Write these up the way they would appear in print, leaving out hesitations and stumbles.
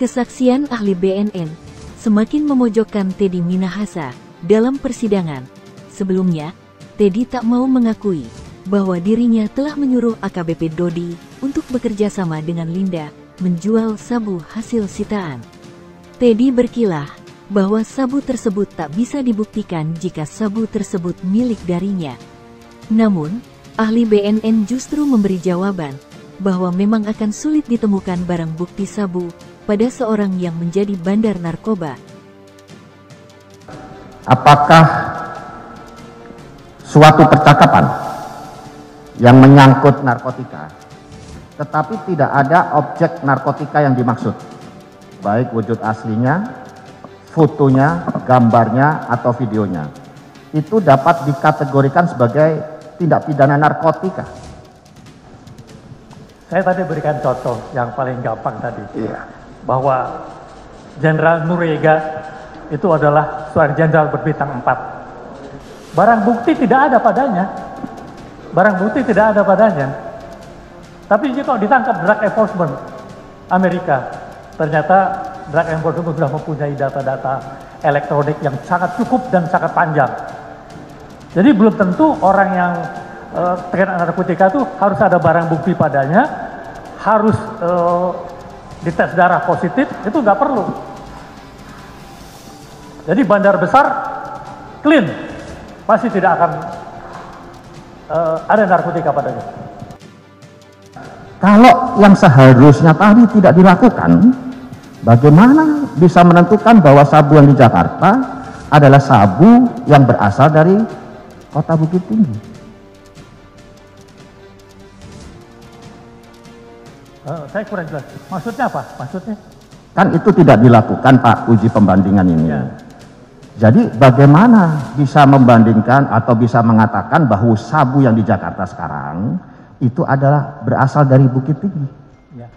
Kesaksian ahli BNN semakin memojokkan Teddy Minahasa dalam persidangan. Sebelumnya, Teddy tak mau mengakui bahwa dirinya telah menyuruh AKBP Dodi untuk bekerja sama dengan Linda menjual sabu hasil sitaan. Teddy berkilah bahwa sabu tersebut tak bisa dibuktikan jika sabu tersebut milik darinya. Namun, ahli BNN justru memberi jawaban bahwa memang akan sulit ditemukan barang bukti sabu pada seorang yang menjadi bandar narkoba. Apakah suatu percakapan yang menyangkut narkotika, tetapi tidak ada objek narkotika yang dimaksud, baik wujud aslinya, fotonya, gambarnya, atau videonya, itu dapat dikategorikan sebagai tindak pidana narkotika? Saya tadi berikan contoh yang paling gampang tadi, bahwa Jenderal Noriega itu adalah seorang jenderal berbintang 4. Barang bukti tidak ada padanya. Barang bukti tidak ada padanya. Tapi jika ditangkap drug enforcement Amerika, ternyata drug enforcement sudah mempunyai data-data elektronik yang sangat cukup dan sangat panjang. Jadi belum tentu orang yang terkena narkotika itu harus ada barang bukti padanya, harus dites darah positif, itu nggak perlu. Jadi bandar besar clean, pasti tidak akan ada narkotika padanya. Kalau yang seharusnya tadi tidak dilakukan, bagaimana bisa menentukan bahwa sabu yang di Jakarta adalah sabu yang berasal dari kota Bukit Tinggi? Saya kurang jelas. Maksudnya apa? Maksudnya? Kan itu tidak dilakukan, Pak, uji pembandingan ini. Ya. Jadi bagaimana bisa membandingkan atau bisa mengatakan bahwa sabu yang di Jakarta sekarang itu adalah berasal dari Bukit Tinggi? Ya.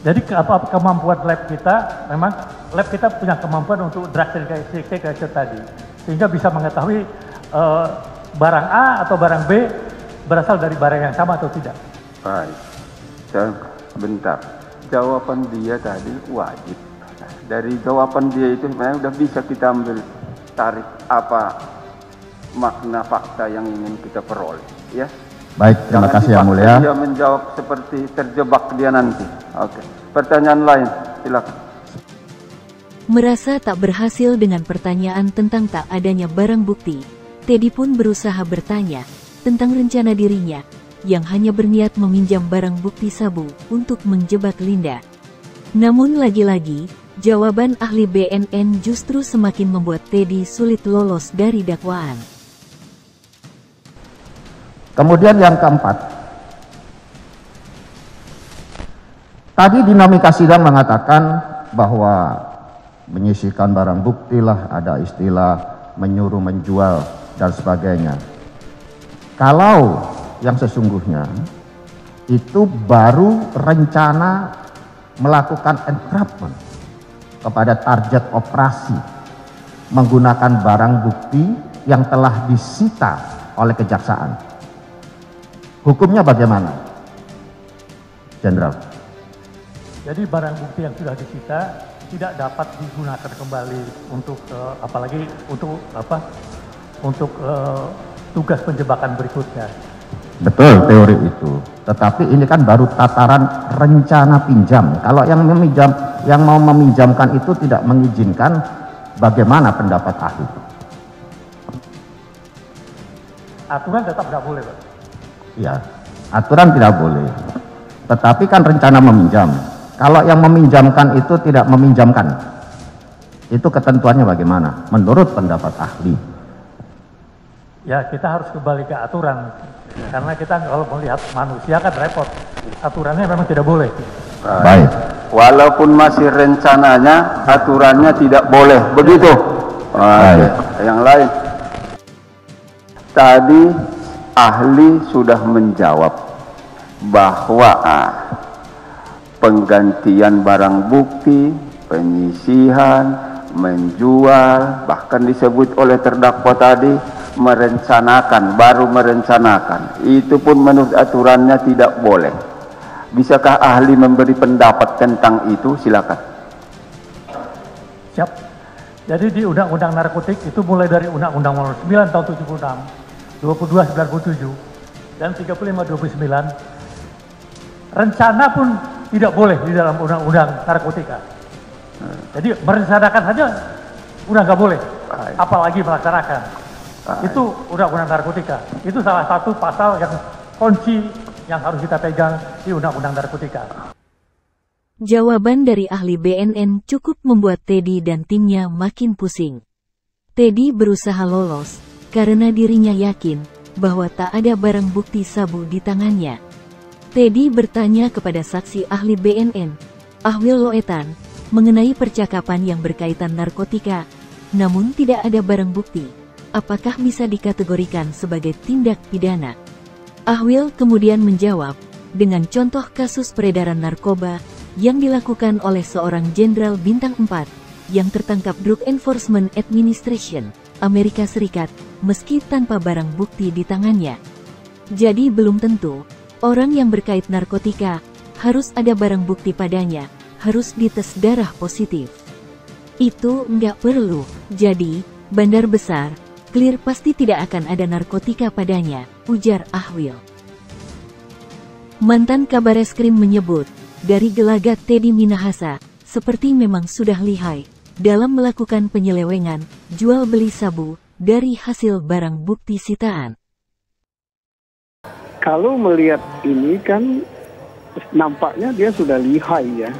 Jadi kemampuan lab kita, memang lab kita punya kemampuan untuk drug segregation tadi, sehingga bisa mengetahui barang A atau barang B berasal dari barang yang sama atau tidak. Baik, bentar. Jawaban dia tadi wajib. Dari jawaban dia itu sebenarnya sudah bisa kita ambil tarik apa makna fakta yang ingin kita peroleh, ya. Baik, terima kasih Yang Mulia. Dia menjawab seperti terjebak dia nanti. Oke. Pertanyaan lain, silakan. Merasa tak berhasil dengan pertanyaan tentang tak adanya barang bukti, Teddy pun berusaha bertanya tentang rencana dirinya yang hanya berniat meminjam barang bukti sabu untuk menjebak Linda. Namun lagi-lagi, jawaban ahli BNN justru semakin membuat Teddy sulit lolos dari dakwaan. Kemudian yang keempat, tadi dinamika sidang mengatakan bahwa menyisihkan barang bukti lah, ada istilah menyuruh menjual dan sebagainya. Kalau yang sesungguhnya itu baru rencana melakukan entrapment kepada target operasi menggunakan barang bukti yang telah disita oleh kejaksaan. Hukumnya bagaimana, Jenderal? Jadi barang bukti yang sudah disita tidak dapat digunakan kembali untuk apalagi untuk tugas penjebakan berikutnya. Betul teori itu, tetapi ini kan baru tataran rencana pinjam. Kalau yang mau meminjamkan itu tidak mengizinkan, bagaimana pendapat ahli? Aturan tetap tidak boleh, Pak. Ya, aturan tidak boleh. Tetapi kan rencana meminjam. Kalau yang meminjamkan itu tidak meminjamkan, itu ketentuannya bagaimana? Menurut pendapat ahli. Ya, kita harus kembali ke aturan. Karena kita kalau melihat manusia kan repot. Aturannya memang tidak boleh. Baik. Walaupun masih rencananya, aturannya tidak boleh. Begitu. Baik. Yang lain. Tadi ahli sudah menjawab bahwa penggantian barang bukti, penyisihan, menjual, bahkan disebut oleh terdakwa tadi merencanakan, baru merencanakan. Itu pun menurut aturannya tidak boleh. Bisakah ahli memberi pendapat tentang itu? Silakan. Siap. Jadi di Undang-Undang Narkotik itu mulai dari Undang-Undang Nomor 9 tahun 76, 22 97, dan 35 29. Rencana pun tidak boleh di dalam Undang-Undang Narkotika. Jadi merencanakan saja udah nggak boleh, apalagi melaksanakan. Itu Undang-Undang Narkotika. Itu salah satu pasal yang kunci yang harus kita pegang di Undang-Undang Narkotika. Jawaban dari ahli BNN cukup membuat Teddy dan timnya makin pusing. Teddy berusaha lolos karena dirinya yakin bahwa tak ada barang bukti sabu di tangannya. Teddy bertanya kepada saksi ahli BNN, Ahwil Loetan, mengenai percakapan yang berkaitan narkotika, namun tidak ada barang bukti. Apakah bisa dikategorikan sebagai tindak pidana? Ahwil kemudian menjawab dengan contoh kasus peredaran narkoba yang dilakukan oleh seorang jenderal bintang 4 yang tertangkap Drug Enforcement Administration, Amerika Serikat, meski tanpa barang bukti di tangannya. Jadi belum tentu orang yang berkait narkotika harus ada barang bukti padanya, harus dites darah positif. Itu nggak perlu. Jadi, bandar besar, clear pasti tidak akan ada narkotika padanya, ujar Ahwil. Mantan Kabareskrim menyebut, dari gelagat Teddy Minahasa, seperti memang sudah lihai dalam melakukan penyelewengan, jual beli sabu, dari hasil barang bukti sitaan. Kalau melihat ini kan, nampaknya dia sudah lihai ya.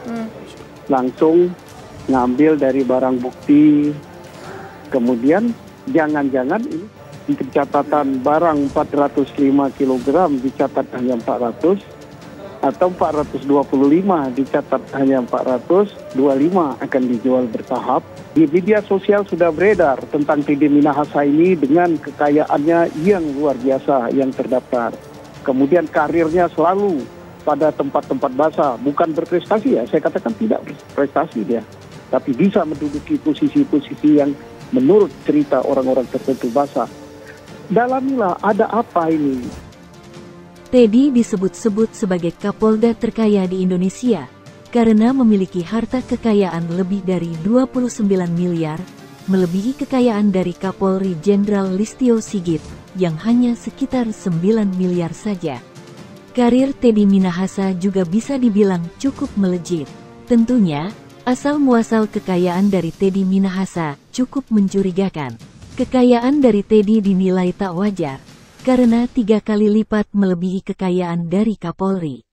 Langsung ngambil dari barang bukti, kemudian jangan-jangan ini di catatan barang 405 kg dicatat hanya 400, atau 425 dicatat hanya 425 akan dijual bertahap. Di media sosial sudah beredar tentang Teddy Minahasa ini dengan kekayaannya yang luar biasa yang terdaftar. Kemudian karirnya selalu pada tempat-tempat basah, bukan berprestasi ya, saya katakan tidak berprestasi dia, tapi bisa menduduki posisi-posisi yang menurut cerita orang-orang tertentu basah. Dalamilah ada apa ini. Teddy disebut-sebut sebagai Kapolda terkaya di Indonesia, karena memiliki harta kekayaan lebih dari 29 miliar, melebihi kekayaan dari Kapolri Jenderal Listio Sigit, yang hanya sekitar 9 miliar saja. Karir Teddy Minahasa juga bisa dibilang cukup melejit. Tentunya, asal-muasal kekayaan dari Teddy Minahasa cukup mencurigakan. Kekayaan dari Teddy dinilai tak wajar, karena 3 kali lipat melebihi kekayaan dari Kapolri.